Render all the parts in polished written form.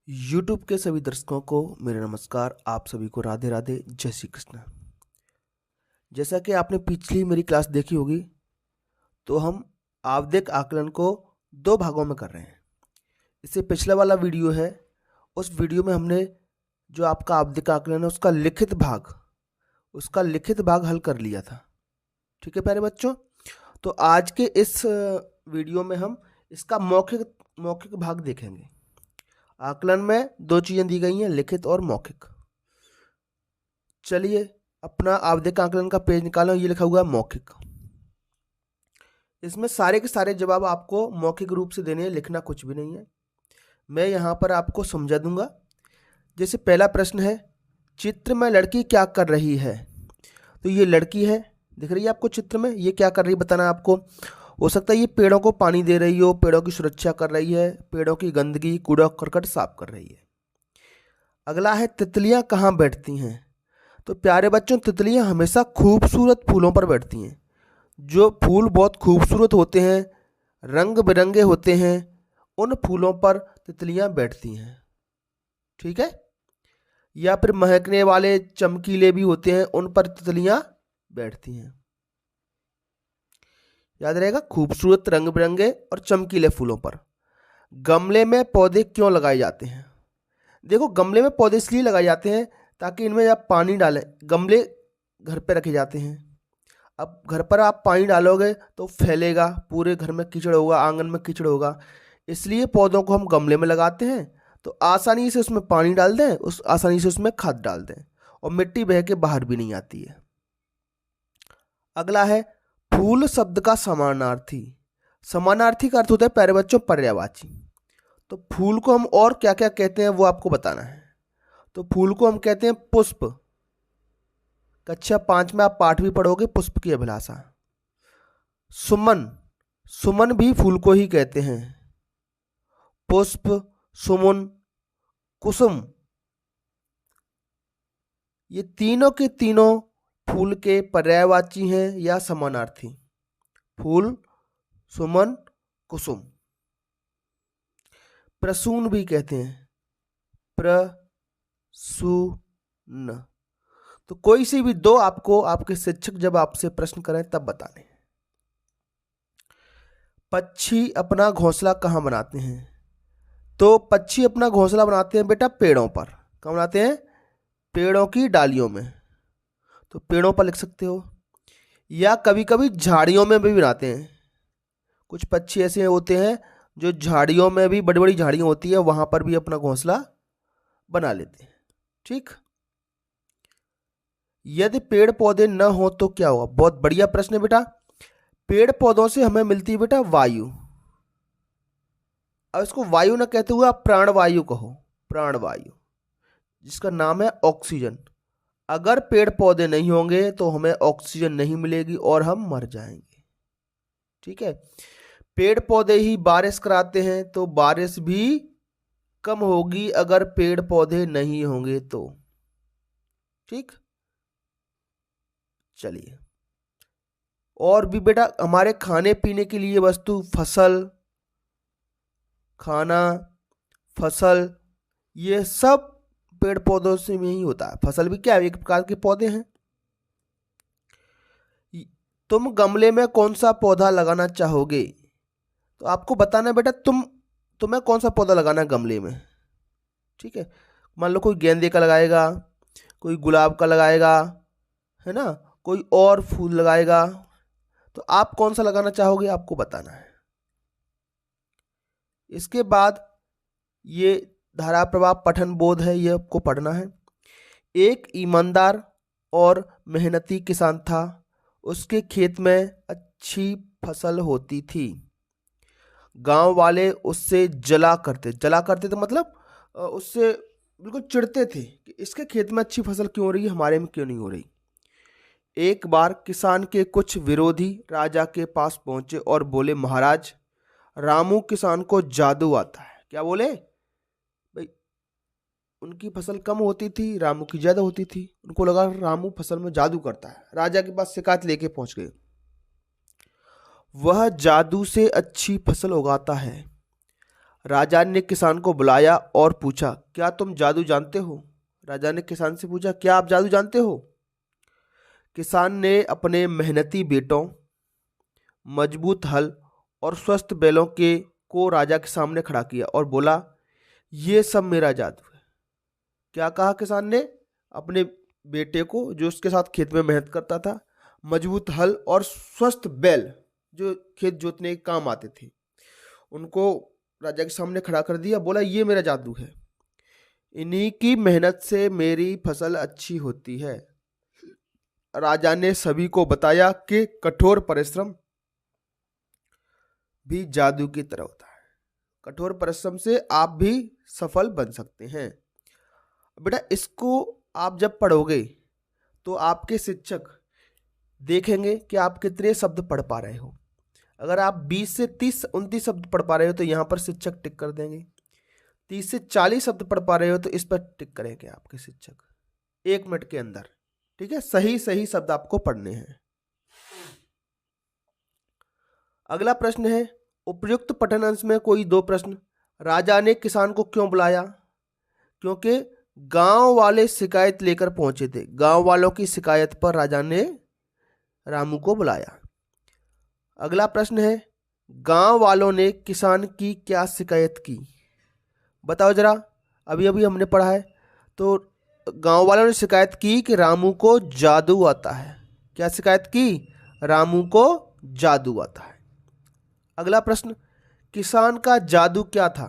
YouTube के सभी दर्शकों को मेरा नमस्कार। आप सभी को राधे राधे, जय श्री कृष्ण। जैसा कि आपने पिछली मेरी क्लास देखी होगी, तो हम आवधिक आकलन को दो भागों में कर रहे हैं। इससे पिछला वाला वीडियो है, उस वीडियो में हमने जो आपका आवधिक आकलन है उसका लिखित भाग हल कर लिया था। ठीक है प्यारे बच्चों, तो आज के इस वीडियो में हम इसका मौखिक भाग देखेंगे। आकलन में दो चीजें दी गई हैं, लिखित और मौखिक। चलिए अपना आवधिक आकलन का पेज निकालो, ये लिखा हुआ है मौखिक। इसमें सारे के सारे जवाब आपको मौखिक रूप से देने हैं, लिखना कुछ भी नहीं है। मैं यहाँ पर आपको समझा दूंगा। जैसे पहला प्रश्न है, चित्र में लड़की क्या कर रही है। तो ये लड़की है, दिख रही है आपको चित्र में। ये क्या कर रही है बताना है आपको। हो सकता है ये पेड़ों को पानी दे रही हो, पेड़ों की सुरक्षा कर रही है, पेड़ों की गंदगी कूड़ा करकट साफ कर रही है। अगला है, तितलियां कहाँ बैठती हैं। तो प्यारे बच्चों, तितलियां हमेशा खूबसूरत फूलों पर बैठती हैं। जो फूल बहुत खूबसूरत होते हैं, रंग बिरंगे होते हैं, उन फूलों पर तितलियां बैठती हैं। ठीक है। या फिर महकने वाले चमकीले भी होते हैं, उन पर तितलियां बैठती हैं। याद रहेगा, खूबसूरत रंग बिरंगे और चमकीले फूलों पर। गमले में पौधे क्यों लगाए जाते हैं। देखो, गमले में पौधे इसलिए लगाए जाते हैं ताकि इनमें आप पानी डालें। गमले घर पे रखे जाते हैं। अब घर पर आप पानी डालोगे तो फैलेगा, पूरे घर में कीचड़ होगा, आंगन में कीचड़ होगा। इसलिए पौधों को हम गमले में लगाते हैं, तो आसानी से उसमें पानी डाल दें, आसानी से उसमें खाद डाल दें और मिट्टी बह के बाहर भी नहीं आती है। अगला है, फूल शब्द का समानार्थी। समानार्थी का अर्थ होता है प्यारे बच्चों पर्यायवाची। तो फूल को हम और क्या क्या कहते हैं वो आपको बताना है। तो फूल को हम कहते हैं पुष्प। कक्षा 5 में आप पाठ भी पढ़ोगे, पुष्प की अभिलाषा। सुमन, सुमन भी फूल को ही कहते हैं। पुष्प, सुमन, कुसुम, ये तीनों के तीनों फूल के पर्यायवाची हैं या समानार्थी। फूल, सुमन, कुसुम। प्रसून भी कहते हैं, प्रसून। तो कोई सी भी दो आपको आपके शिक्षक जब आपसे प्रश्न करें तब बताने। पक्षी अपना घोंसला कहाँ बनाते हैं। तो पक्षी अपना घोंसला बनाते हैं बेटा पेड़ों पर। कहाँ बनाते हैं? पेड़ों की डालियों में। तो पेड़ों पर लिख सकते हो, या कभी कभी झाड़ियों में भी बनाते हैं। कुछ पक्षी ऐसे होते हैं जो झाड़ियों में भी, बड़ी बड़ी झाड़ियां होती है, वहां पर भी अपना घोंसला बना लेते हैं। ठीक। यदि पेड़ पौधे न हो तो क्या होगा। बहुत बढ़िया प्रश्न है बेटा। पेड़ पौधों से हमें मिलती है बेटा वायु। अब इसको वायु न कहते हुए आप प्राणवायु कहो। प्राणवायु, जिसका नाम है ऑक्सीजन। अगर पेड़ पौधे नहीं होंगे तो हमें ऑक्सीजन नहीं मिलेगी और हम मर जाएंगे। ठीक है। पेड़ पौधे ही बारिश कराते हैं, तो बारिश भी कम होगी अगर पेड़ पौधे नहीं होंगे तो। ठीक। चलिए, और भी बेटा, हमारे खाने पीने के लिए वस्तु, फसल, खाना, फसल, ये सब पेड़ पौधों से में ही होता है। फसल भी क्या है, एक प्रकार के पौधे हैं। तुम गमले में कौन सा पौधा लगाना चाहोगे। तो आपको बताना है बेटा, तुम्हें कौन सा पौधा लगाना है गमले में। ठीक है। मान लो कोई गेंदे का लगाएगा, कोई गुलाब का लगाएगा, है ना, कोई और फूल लगाएगा। तो आप कौन सा लगाना चाहोगे, आपको बताना है। इसके बाद ये धारा प्रवाह पठन बोध है, ये आपको पढ़ना है। एक ईमानदार और मेहनती किसान था, उसके खेत में अच्छी फसल होती थी। गांव वाले उससे जला करते थे, मतलब उससे बिल्कुल चिढ़ते थे कि इसके खेत में अच्छी फसल क्यों हो रही है, हमारे में क्यों नहीं हो रही। एक बार किसान के कुछ विरोधी राजा के पास पहुंचे और बोले, महाराज, रामू किसान को जादू आता है। क्या बोले भाई, उनकी फसल कम होती थी, रामू की ज्यादा होती थी। उनको लगा रामू फसल में जादू करता है। राजा के पास शिकायत लेके पहुंच गए। वह जादू से अच्छी फसल उगाता है। राजा ने किसान को बुलाया और पूछा, क्या तुम जादू जानते हो? राजा ने किसान से पूछा, क्या आप जादू जानते हो? किसान ने अपने मेहनती बेटों, मजबूत हल और स्वस्थ बैलों के को राजा के सामने खड़ा किया और बोला, ये सब मेरा जादू है। क्या कहा किसान ने? अपने बेटे को, जो उसके साथ खेत में मेहनत करता था, मजबूत हल और स्वस्थ बैल जो खेत जोतने के काम आते थे, उनको राजा के सामने खड़ा कर दिया। बोला, ये मेरा जादू है, इन्हीं की मेहनत से मेरी फसल अच्छी होती है। राजा ने सभी को बताया कि कठोर परिश्रम भी जादू की तरह होता है। कठोर परिश्रम से आप भी सफल बन सकते हैं। बेटा, इसको आप जब पढ़ोगे तो आपके शिक्षक देखेंगे कि आप कितने शब्द पढ़ पा रहे हो। अगर आप 20 से 30 29 शब्द पढ़ पा रहे हो तो यहाँ पर शिक्षक टिक कर देंगे। 30 से 40 शब्द पढ़ पा रहे हो तो इस पर टिक करेंगे आपके शिक्षक 1 मिनट के अंदर। ठीक है, सही सही शब्द आपको पढ़ने हैं। अगला प्रश्न है, उपयुक्त पठन अंश में कोई 2 प्रश्न। राजा ने किसान को क्यों बुलाया? क्योंकि गांव वाले शिकायत लेकर पहुंचे थे। गांव वालों की शिकायत पर राजा ने रामू को बुलाया। अगला प्रश्न है, गांव वालों ने किसान की क्या शिकायत की? बताओ जरा, अभी अभी हमने पढ़ा है। तो गांव वालों ने शिकायत की कि रामू को जादू आता है। क्या शिकायत की? रामू को जादू आता है। अगला प्रश्न, किसान का जादू क्या था?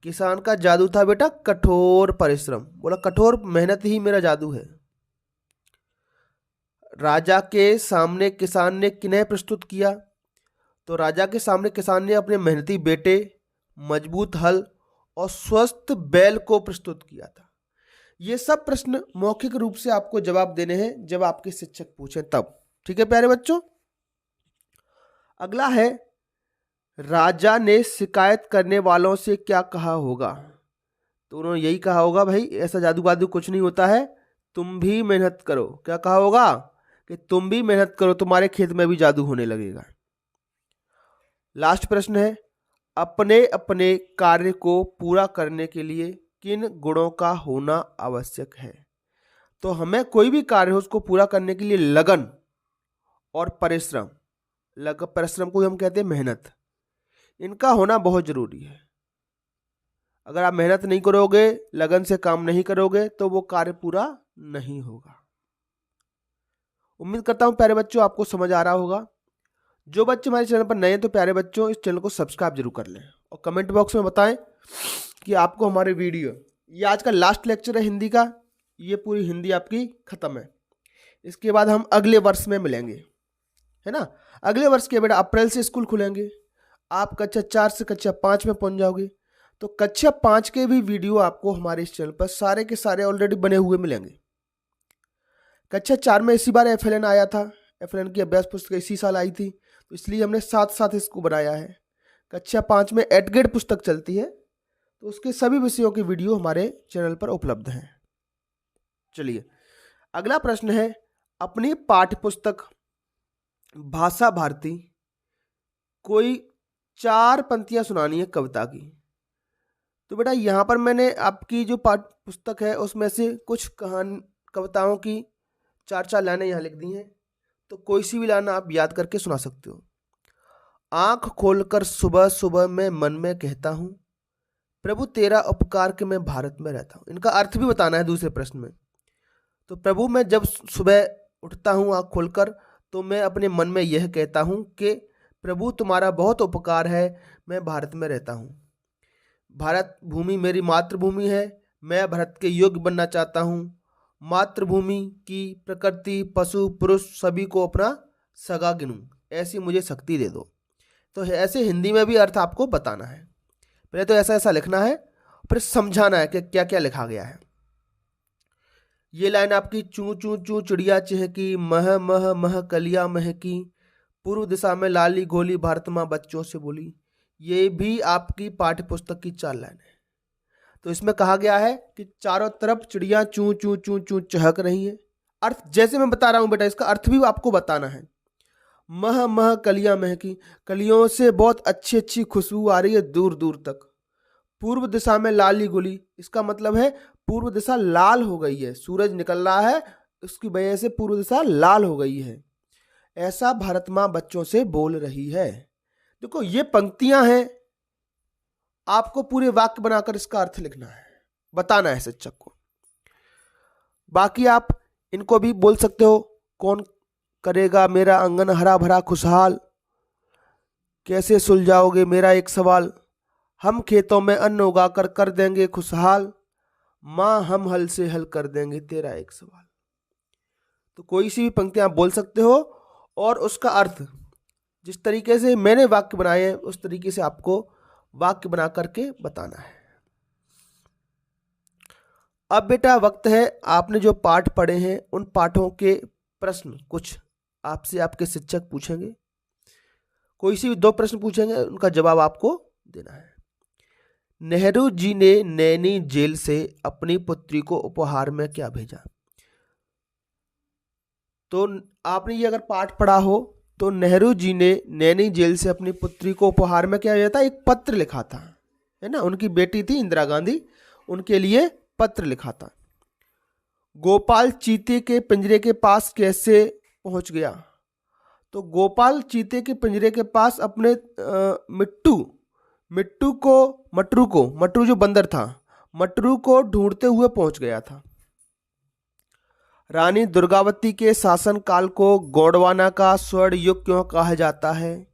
किसान का जादू था बेटा कठोर परिश्रम। बोला, कठोर मेहनत ही मेरा जादू है। राजा के सामने किसान ने किन्हें प्रस्तुत किया? तो राजा के सामने किसान ने अपने मेहनती बेटे, मजबूत हल और स्वस्थ बैल को प्रस्तुत किया था। ये सब प्रश्न मौखिक रूप से आपको जवाब देने हैं जब आपके शिक्षक पूछें तब। ठीक है प्यारे बच्चों। अगला है, राजा ने शिकायत करने वालों से क्या कहा होगा? तो उन्होंने यही कहा होगा, भाई ऐसा जादू वादू कुछ नहीं होता है, तुम भी मेहनत करो। क्या कहा होगा? कि तुम भी मेहनत करो, तुम्हारे खेत में भी जादू होने लगेगा। लास्ट प्रश्न है, अपने अपने कार्य को पूरा करने के लिए किन गुणों का होना आवश्यक है? तो हमें कोई भी कार्य हो उसको पूरा करने के लिए लगन और परिश्रम, परिश्रम को हम कहते हैं मेहनत, इनका होना बहुत जरूरी है। अगर आप मेहनत नहीं करोगे, लगन से काम नहीं करोगे तो वो कार्य पूरा नहीं होगा। उम्मीद करता हूं प्यारे बच्चों आपको समझ आ रहा होगा। जो बच्चे हमारे चैनल पर नए हैं तो प्यारे बच्चों इस चैनल को सब्सक्राइब जरूर कर लें और कमेंट बॉक्स में बताएं कि आपको हमारे वीडियो, ये आज का लास्ट लेक्चर है हिंदी का, ये पूरी हिंदी आपकी खत्म है। इसके बाद हम अगले वर्ष में मिलेंगे, है ना। अगले वर्ष के बेटा अप्रैल से स्कूल खुलेंगे, आप कक्षा 4 से कक्षा 5 में पहुंच जाओगे। तो कक्षा 5 के भी वीडियो आपको हमारे इस चैनल पर सारे के सारे ऑलरेडी बने हुए मिलेंगे। कक्षा 4 में इसी बार FLN आया था, FLN की अभ्यास पुस्तक इसी साल आई थी, तो इसलिए हमने साथ साथ इसको बनाया है। कक्षा 5 में एडगेड पुस्तक चलती है, तो उसके सभी विषयों के वीडियो हमारे चैनल पर उपलब्ध हैं। चलिए अगला प्रश्न है, अपनी पाठ्य पुस्तक भाषा भारती कोई 4 पंक्तियां सुनानी है कविता की। तो बेटा यहाँ पर मैंने आपकी जो पाठ्य पुस्तक है उसमें से कुछ कविताओं की 4 लाइनें यहाँ लिख दी हैं, तो कोई सी भी लाइन आप याद करके सुना सकते हो। आंख खोलकर सुबह सुबह मैं मन में कहता हूँ, प्रभु तेरा उपकार के मैं भारत में रहता हूँ। इनका अर्थ भी बताना है दूसरे प्रश्न में। तो प्रभु मैं जब सुबह उठता हूँ आंख खोलकर, तो मैं अपने मन में यह कहता हूँ कि प्रभु तुम्हारा बहुत उपकार है, मैं भारत में रहता हूँ। भारत भूमि मेरी मातृभूमि है, मैं भारत के योग्य बनना चाहता हूँ। मातृभूमि की प्रकृति, पशु, पुरुष सभी को अपना सगा गिनूं, ऐसी मुझे शक्ति दे दो। तो ऐसे हिंदी में भी अर्थ आपको बताना है। पहले तो ऐसा ऐसा लिखना है, फिर समझाना है कि क्या क्या लिखा गया है। ये लाइन आपकी, चू चू चू चिड़िया चहकी, मह मह मह कलिया महकी, पूर्व दिशा में लाली गोली भारत माँ बच्चों से बोली, ये भी आपकी पाठ्य पुस्तक की 4 लाइन है। तो इसमें कहा गया है कि चारों तरफ चिड़िया चू चू चू चू चहक रही है। अर्थ जैसे मैं बता रहा हूं बेटा, इसका अर्थ भी आपको बताना है। मह मह कलियां महकी, कलियों से बहुत अच्छी अच्छी खुशबू आ रही है दूर दूर तक। पूर्व दिशा में लाली गुली, इसका मतलब है पूर्व दिशा लाल हो गई है, सूरज निकल रहा है, उसकी वजह से पूर्व दिशा लाल हो गई है। ऐसा भारत माँ बच्चों से बोल रही है। देखो ये पंक्तियां हैं, आपको पूरे वाक्य बनाकर इसका अर्थ लिखना है, बताना है शिक्षक को। बाकी आप इनको भी बोल सकते हो, कौन करेगा मेरा आंगन हरा भरा खुशहाल, कैसे सुलझाओगे मेरा एक सवाल, हम खेतों में अन्न उगाकर कर देंगे खुशहाल, माँ हम हल से हल कर देंगे तेरा एक सवाल। तो कोई सी भी पंक्ति आप बोल सकते हो और उसका अर्थ जिस तरीके से मैंने वाक्य बनाए हैं उस तरीके से आपको वाक्य बना करके बताना है। अब बेटा वक्त है, आपने जो पाठ पढ़े हैं उन पाठों के प्रश्न कुछ आपसे आपके शिक्षक पूछेंगे। कोई सी भी 2 प्रश्न पूछेंगे, उनका जवाब आपको देना है। नेहरू जी ने नैनी जेल से अपनी पुत्री को उपहार में क्या भेजा? तो आपने ये अगर पाठ पढ़ा हो तो नेहरू जी ने नैनी जेल से अपनी पुत्री को उपहार में क्या भेजा था? एक पत्र लिखा था, है ना। उनकी बेटी थी इंदिरा गांधी, उनके लिए पत्र लिखा था। गोपाल चीते के पिंजरे के पास कैसे पहुंच गया? तो गोपाल चीते के पिंजरे के पास अपने मटरू जो बंदर था, मटरू को ढूंढते हुए पहुंच गया था। रानी दुर्गावती के शासनकाल को गोंडवाना का स्वर्ण युग क्यों कहा जाता है?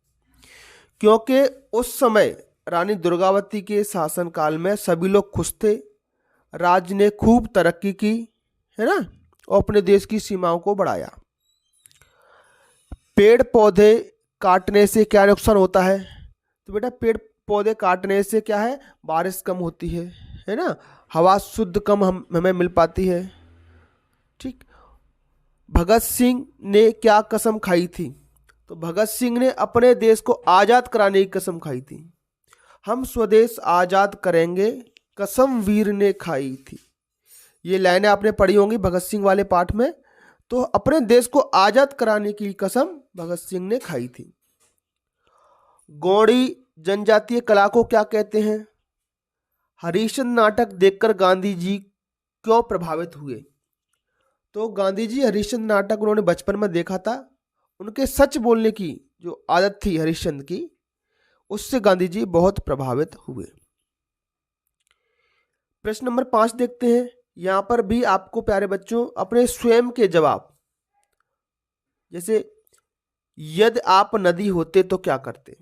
क्योंकि उस समय रानी दुर्गावती के शासनकाल में सभी लोग खुश थे, राज्य ने खूब तरक्की की, है ना, और अपने देश की सीमाओं को बढ़ाया। पेड़ पौधे काटने से क्या नुकसान होता है? तो बेटा पेड़ पौधे काटने से क्या है? बारिश कम होती है ना, हवा शुद्ध कम हमें मिल पाती है। ठीक। भगत सिंह ने क्या कसम खाई थी? तो भगत सिंह ने अपने देश को आजाद कराने की कसम खाई थी। हम स्वदेश आजाद करेंगे कसम वीर ने खाई थी। ये लाइनें आपने पढ़ी होंगी भगत सिंह वाले पाठ में। तो अपने देश को आजाद कराने की कसम भगत सिंह ने खाई थी। गौड़ी जनजातीय कला को क्या कहते हैं? हरिश्चंद्र नाटक देखकर गांधी जी क्यों प्रभावित हुए? तो गांधी जी हरिश्चंद्र नाटक उन्होंने बचपन में देखा था, उनके सच बोलने की जो आदत थी हरिश्चंद्र की, उससे गांधी जी बहुत प्रभावित हुए। प्रश्न नंबर 5 देखते हैं। यहां पर भी आपको प्यारे बच्चों अपने स्वयं के जवाब, जैसे यदि आप नदी होते तो क्या करते,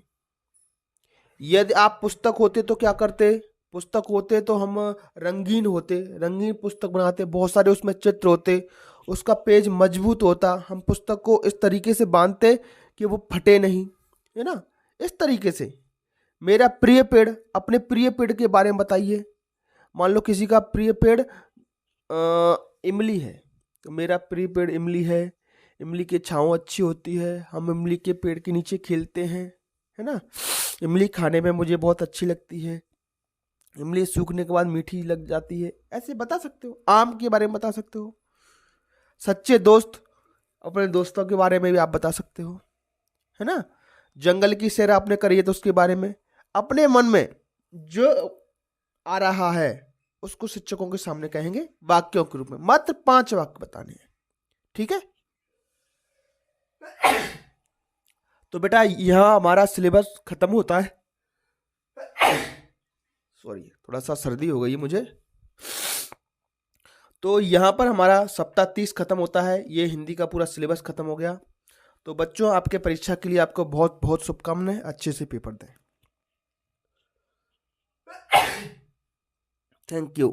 यदि आप पुस्तक होते तो क्या करते, पुस्तक होते तो हम रंगीन होते, रंगीन पुस्तक बनाते, बहुत सारे उसमें चित्र होते, उसका पेज मजबूत होता, हम पुस्तक को इस तरीके से बांधते कि वो फटे नहीं, है ना। इस तरीके से मेरा प्रिय पेड़, अपने प्रिय पेड़ के बारे में बताइए। मान लो किसी का प्रिय पेड़ इमली है, तो मेरा प्रिय पेड़ इमली है, इमली की छाँव अच्छी होती है, हम इमली के पेड़ के नीचे खेलते हैं, है ना। इमली खाने में मुझे बहुत अच्छी लगती है, इमली सूखने के बाद मीठी लग जाती है, ऐसे बता सकते हो। आम के बारे में बता सकते हो। सच्चे दोस्त, अपने दोस्तों के बारे में भी आप बता सकते हो, है ना। जंगल की सैर आपने करी है तो उसके बारे में, अपने मन में जो आ रहा है उसको शिक्षकों के सामने कहेंगे वाक्यों के रूप में। मात्र 5 वाक्य बताने हैं, ठीक है। तो बेटा यहां हमारा सिलेबस खत्म होता है। सॉरी, थोड़ा सा सर्दी हो गई है मुझे। तो यहां पर हमारा सप्ताह 30 खत्म होता है, ये हिंदी का पूरा सिलेबस खत्म हो गया। तो बच्चों आपके परीक्षा के लिए आपको बहुत बहुत शुभकामनाएं, अच्छे से पेपर दें। Thank you.